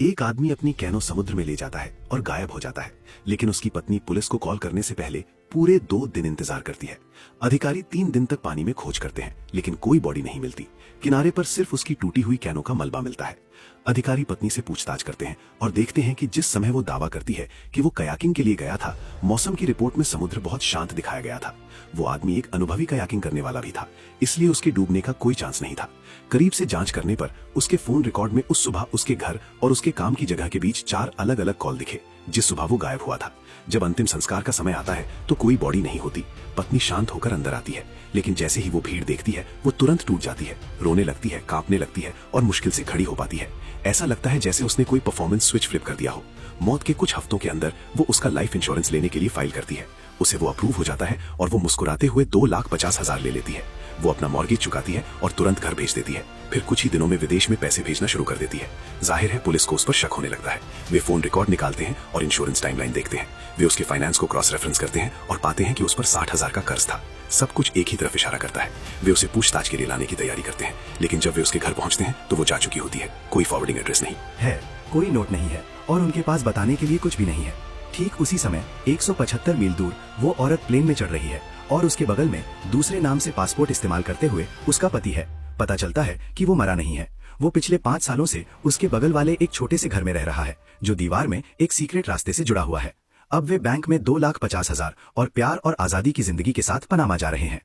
एक आदमी अपनी कैनो समुद्र में ले जाता है और गायब हो जाता है, लेकिन उसकी पत्नी पुलिस को कॉल करने से पहले पूरे 2 दिन इंतजार करती है। अधिकारी 3 दिन तक पानी में खोज करते हैं, लेकिन कोई बॉडी नहीं मिलती। किनारे पर सिर्फ उसकी टूटी हुई कैनो का मलबा मिलता है। अधिकारी पत्नी से पूछताछ करते हैं और देखते हैं कि जिस समय वो दावा करती है कि वो कयाकिंग के लिए गया था, मौसम की रिपोर्ट में समुद्र बहुत शांत दिखाया गया था। वो आदमी एक अनुभवी कयाकिंग करने वाला भी था, इसलिए उसके डूबने का कोई चांस नहीं था। करीब से जांच करने पर उसके फोन रिकॉर्ड में उस सुबह उसके घर और उसके काम की जगह के बीच 4 अलग अलग कॉल दिखे, जिस सुबह वो गायब हुआ था। जब अंतिम संस्कार का समय आता है तो कोई बॉडी नहीं होती। पत्नी शांत होकर अंदर आती है, लेकिन जैसे ही वो भीड़ देखती है वो तुरंत टूट जाती है, रोने लगती है, कांपने लगती है और मुश्किल से खड़ी हो पाती है। ऐसा लगता है जैसे उसने कोई परफॉर्मेंस स्विच फ्लिप कर दिया हो। मौत के कुछ हफ्तों के अंदर वो उसका लाइफ इंश्योरेंस लेने के लिए फाइल करती है। उसे वो अप्रूव हो जाता है और वो मुस्कुराते हुए 2,50,000 ले लेती है। वो अपना मॉर्गेज चुकाती है और तुरंत घर भेज देती है। फिर कुछ ही दिनों में विदेश में पैसे भेजना शुरू कर देती है। जाहिर है पुलिस को उस पर शक होने लगता है। वे फोन रिकॉर्ड निकालते हैं और इंश्योरेंस टाइमलाइन देखते हैं। वे उसके फाइनेंस को क्रॉस रेफरेंस करते हैं और पाते हैं कि उस पर 60,000 का कर्ज था। सब कुछ एक ही तरफ इशारा करता है। वे उसे पूछताछ के लिए लाने की तैयारी करते हैं, लेकिन जब वे उसके घर पहुंचते हैं तो वो जा चुकी होती है। कोई फॉरवर्डिंग एड्रेस नहीं है, कोई नोट नहीं है और उनके पास बताने के लिए कुछ भी नहीं है। ठीक उसी समय 175 मील दूर वो औरत प्लेन में चढ़ रही है और उसके बगल में दूसरे नाम से पासपोर्ट इस्तेमाल करते हुए उसका पति है। पता चलता है कि वो मरा नहीं है। वो पिछले 5 सालों से उसके बगल वाले एक छोटे से घर में रह रहा है, जो दीवार में एक सीक्रेट रास्ते से जुड़ा हुआ है। अब वे बैंक में 2,50,000 और प्यार और आजादी की जिंदगी के साथ पनामा जा रहे हैं।